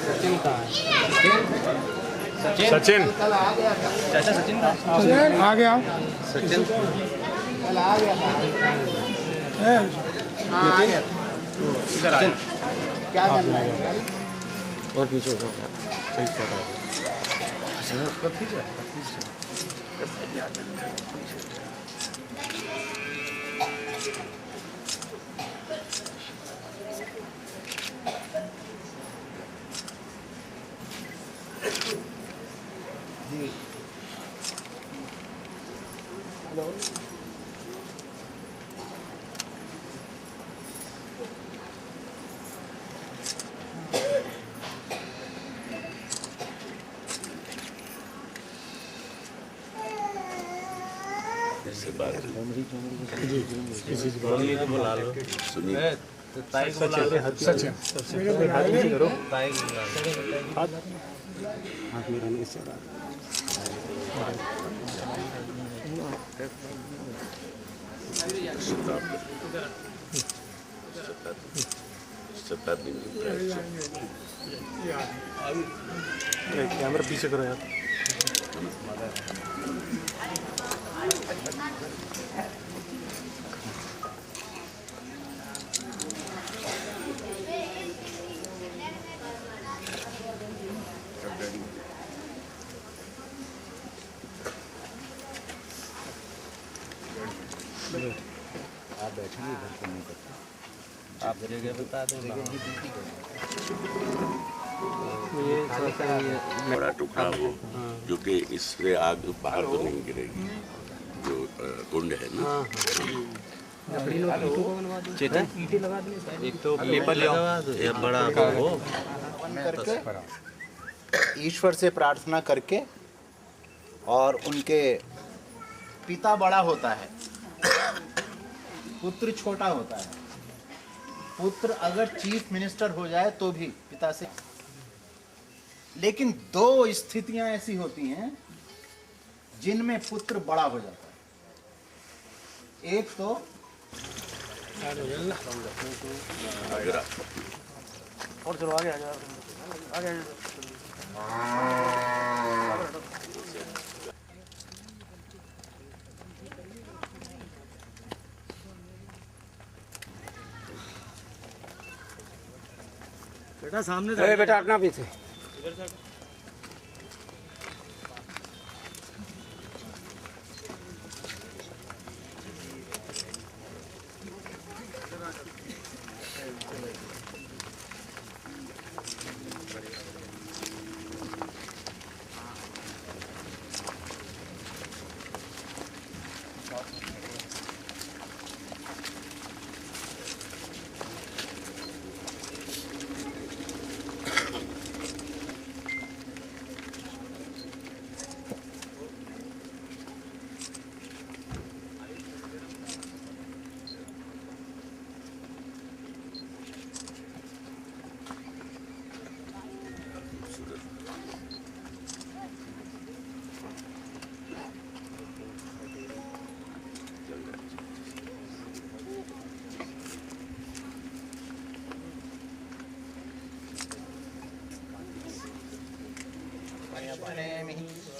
सचिन का सचिन चाचा सचिन का आ गया। सचिन कल आ गया था। हाँ आ गया। इधर आ क्या करना है? और पीछे हो गया सही पता है। हेलो इससे बात मम्मी को बुला लो सुनिए। ताई को बुला लो सचिन ताई को बुला लो हाथ में रहने से सत्ता दिन कैमरा पीछे करो यार। आप बैठेंगे घर पे नहीं करते। आप जगह बता दो ना बड़ा टुकड़ा हो जो कि इससे आग बाहर तो नहीं गिरेगी, जो कुंड है ना। चेतन एक तो पेपर लगा दो एक बड़ा हो करके ईश्वर से प्रार्थना करके, और उनके पिता बड़ा होता है, पुत्र छोटा होता है। पुत्र अगर चीफ मिनिस्टर हो जाए तो भी पिता से, लेकिन दो स्थितियां ऐसी होती हैं जिनमें पुत्र बड़ा हो जाता है। एक तो और चलो आगे आगे आगे। बेटा सामने से बेटा अपना पीछे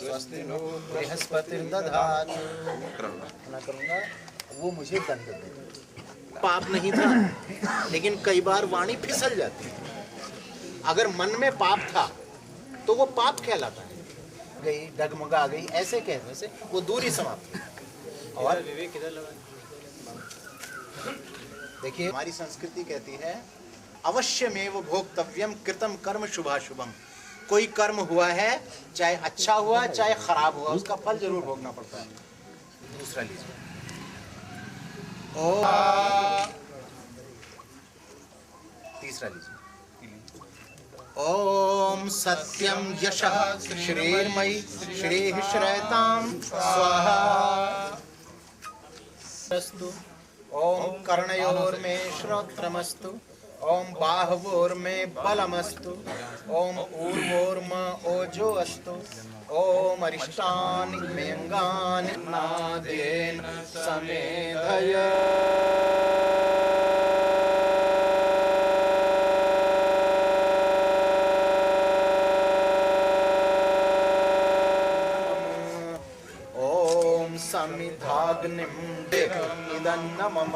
स्वस्ति नो बृहस्पतिर्दधातु ना करूंगा, वो मुझे दंड दे। पाप नहीं था, लेकिन कई बार वाणी फिसल जाती है। अगर मन में पाप था तो वो पाप कहलाता है। गई डगमगा गई ऐसे कहने से वो दूरी समाप्त है। और विवेक इधर लगा। देखिए हमारी संस्कृति कहती है अवश्यमेव भोक्तव्यम कृतम कर्म शुभाशुभम। कोई कर्म हुआ है, चाहे अच्छा हुआ चाहे खराब हुआ, उसका फल जरूर भोगना पड़ता है। दूसरा लीजिए। तीसरा लीजिए। ओम सत्यम यशः श्रीर्मयि श्रीः श्रेयतां स्वाहा। ओम कर्णयोर्मे श्रोत्रमस्तु। ओम बाहवोर्मे बलमस्तु। ओम ऊर्वोर्म ओजो अस्तु। ओम अरिष्टानि मे अंगानि नादेन समेधय। समिधाग्निं इदन्न मम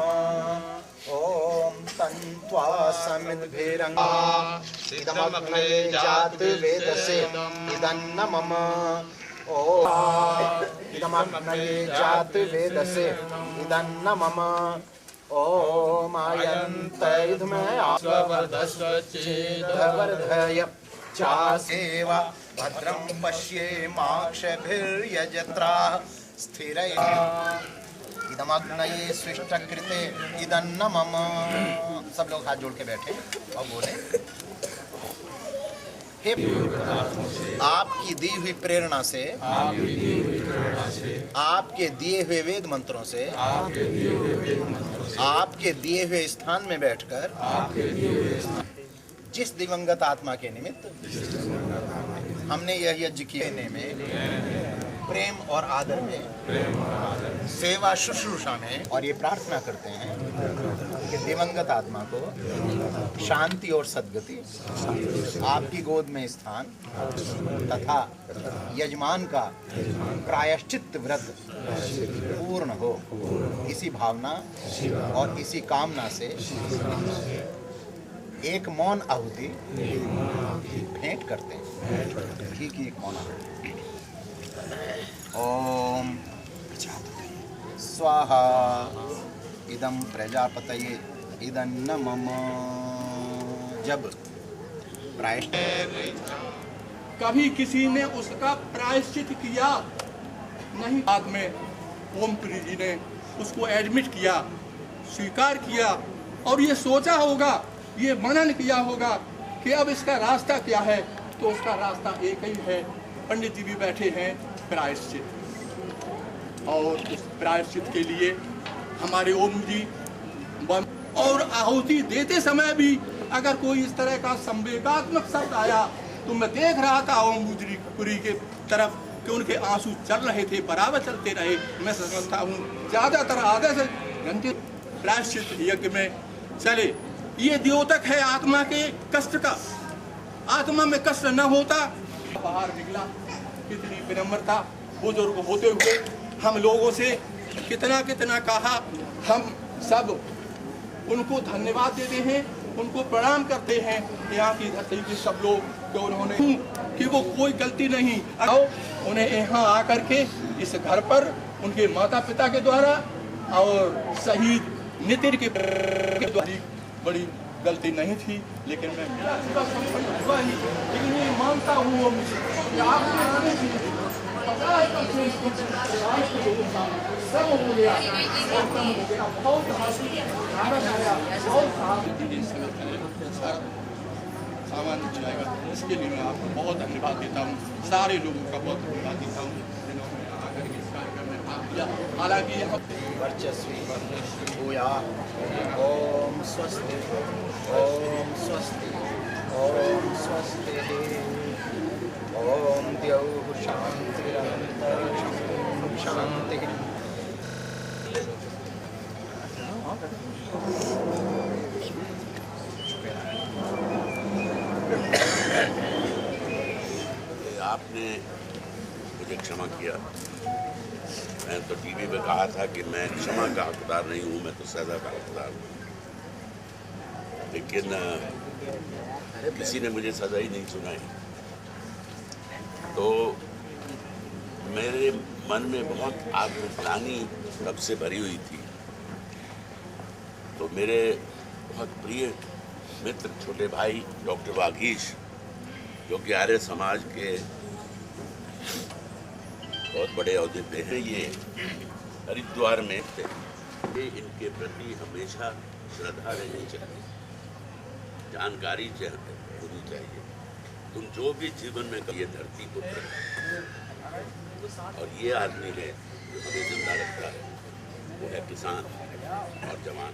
ओम तन्त्वा समिद्भिरंगा इदमग्ने जात वेदसे इदन्न मम ओम इदमग्ने जात वेदसे इदन्न मम ओम आयन्त इदमे आस्वर्धय चासेव भद्रं पश्येमाक्षभिर्यजत्रा स्थिरैः इदमग्नये स्विष्टकृते इदन्न मम। सब लोग हाथ जोड़ के बैठे और बोले, हे आपकी दी हुई प्रेरणा से, आपके दिए हुए वेद मंत्रों से, आपके दिए हुए स्थान में बैठकर जिस दिवंगत आत्मा के निमित्त हमने यह यज्ञ किए में प्रेम और आदर में, सेवा शुश्रूषा में, और ये प्रार्थना करते हैं कि दिवंगत आत्मा को शांति और सद्गति, आपकी गोद में स्थान तथा यजमान का प्रायश्चित व्रत पूर्ण हो, इसी भावना और इसी कामना से एक मौन आहुति भेंट करते हैं। ठीक ही एक मौन आहुति। ओम स्वाहा इदं प्रजापतये इदन्न मम। जब प्रायश्चित कभी किसी ने उसका प्रायश्चित किया नहीं, बाद में ओमपुरी जी ने उसको एडमिट किया, स्वीकार किया और ये सोचा होगा, ये मनन किया होगा कि अब इसका रास्ता क्या है, तो उसका रास्ता एक ही है। पंडित जी भी बैठे हैं, प्रायश्चित। और उस प्रायश्चित के लिए हमारे ओम जी और आहुति देते समय भी अगर कोई इस तरह का संवेगात्मक शब्द आया तो मैं देख रहा था ओम पुरी के तरफ कि उनके आंसू चल रहे थे, बराबर चलते रहे। मैं समझता हूँ ज़्यादातर आधे से घंटे प्रायश्चित यज्ञ में चले। ये द्योतक है आत्मा के कष्ट का। आत्मा में कष्ट न होता बाहर निकला। कितनी विनम्रता, बुजुर्ग होते हुए हम लोगों से कितना कितना कहा। हम सब उनको धन्यवाद देते हैं, उनको प्रणाम करते हैं। यहाँ की धरती के सब लोग जो उन्होंने कि वो कोई गलती नहीं, उन्हें यहाँ आकर के इस घर पर उनके माता पिता के द्वारा और शहीद नितिन के द्वारा बड़ी गलती नहीं थी, लेकिन मैं लेकिन ये मानता हूँ कि आपके आने से 50% सब हो गया, बहुत भारत आया, बहुत सामान जाएगा। इसके लिए मैं आपको बहुत धन्यवाद देता हूँ, सारे लोगों का बहुत धन्यवाद देता हूँ जिन्होंने आकर के इस कार्यक्रम में भाग लिया। हालांकि यहाँ वर्चस्वी भूया। ओम स्वस्ति, ओम स्वस्ति, ओम स्वस्ति। ओम द्यौः शान्तिरन्तरिक्षं शान्तिः। आपने मुझे क्षमा किया। मैं तो टीवी पे कहा था कि मैं क्षमा का हकदार नहीं हूँ, मैं तो सजा का हकदार हूँ। लेकिन किसी ने मुझे सजा ही नहीं सुनाई। तो मेरे मन में बहुत आत्मग्लानि तब से भरी हुई थी। तो मेरे बहुत प्रिय मित्र छोटे भाई डॉक्टर वागीश, जो कि आर्य समाज के बहुत बड़े औहदे पे हैं, ये हरिद्वार में थे। ये इनके प्रति हमेशा श्रद्धा रहनी चाहिए, जानकारी होनी चाहिए। तुम जो भी जीवन में ये धरती पुत्र है, और ये आदमी है जो हमें जिंदा रखता है, वो है किसान और जवान।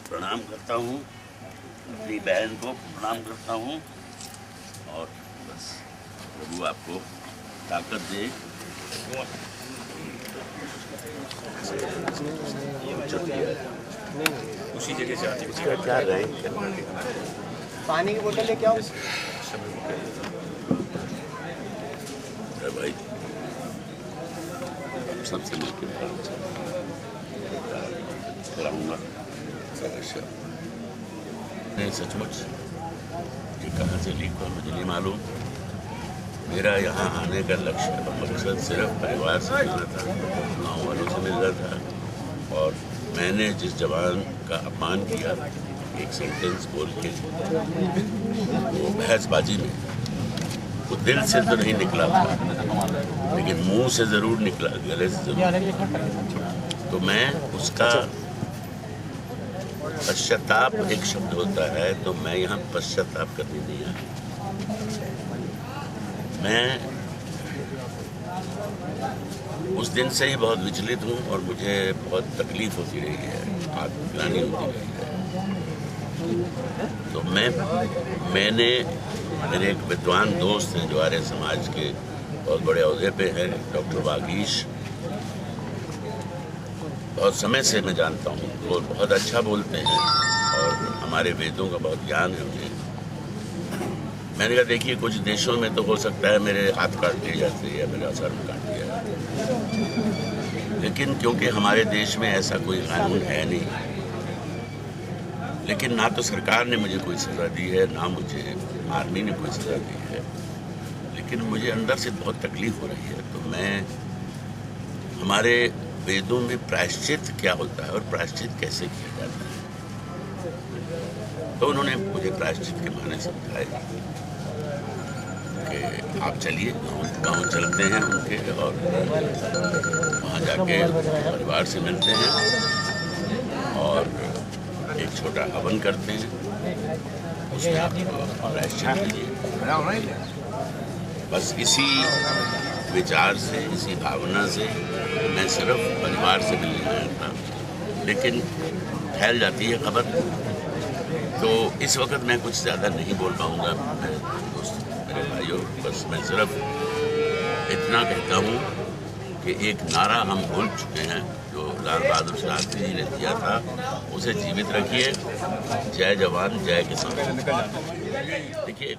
प्रणाम करता हूँ अपनी बहन को, प्रणाम करता हूँ, और बस प्रभु आपको ताकत दे। उसी जगह से आती है क्या रहे। पानी की बोतल लेके आओ भाई। सबसे मिलकर कराऊंगा। नहीं, सचमुच ये कहाँ से लीक हुआ मुझे नहीं मालूम। मेरा यहाँ आने का लक्ष्य और मकसद सिर्फ परिवार से मिलना था, गाँव वालों से मिलना था। और मैंने जिस जवान का अपमान किया एक सेंटेंस बोल के, वो बहसबाजी में, वो दिल से तो नहीं निकला था, लेकिन मुंह से ज़रूर निकला, गले से ज़रूर। तो मैं उसका पश्चाताप एक शब्द होता है, तो मैं यहाँ पश्चाताप करने नहीं आया। मैं उस दिन से ही बहुत विचलित हूँ और मुझे बहुत तकलीफ होती रही है, आत्मग्लानि होती रही है। तो मैंने मेरे एक विद्वान दोस्त हैं जो आर्य समाज के बहुत बड़े ओहदे पे हैं, डॉक्टर वागीश, बहुत समय से मैं जानता हूँ, वो बहुत अच्छा बोलते हैं और हमारे वेदों का बहुत ज्ञान है उन्हें। मैंने कहा देखिए, कुछ देशों में तो हो सकता है मेरे हाथ काट दिए जाते या मेरा सर काट दिया जाए, लेकिन क्योंकि हमारे देश में ऐसा कोई कानून है नहीं, लेकिन ना तो सरकार ने मुझे कोई सज़ा दी है, ना मुझे आर्मी ने कोई सज़ा दी है, लेकिन मुझे अंदर से बहुत तकलीफ हो रही है। तो मैं, हमारे वेदों में प्रायश्चित क्या होता है और प्रायश्चित कैसे किया जाता है, तो उन्होंने मुझे प्रायश्चित के माने समझाए कि आप चलिए, गाँव चलते हैं उनके और वहाँ जाके परिवार से मिलते हैं और एक छोटा हवन करते हैं, उसमें आप प्रायश्चित कीजिए। बस इसी विचार से, इसी भावना से मैं सिर्फ परिवार से मिलने आया था, लेकिन फैल जाती है खबर, तो इस वक्त मैं कुछ ज़्यादा नहीं बोल पाऊँगा। मैं दोस्त, मेरे भाइयों, बस मैं सिर्फ इतना कहता हूँ कि एक नारा हम भूल चुके हैं जो लाल बहादुर शास्त्री जी ने दिया था, उसे जीवित रखिए। जय जवान जय किसान। देखिए,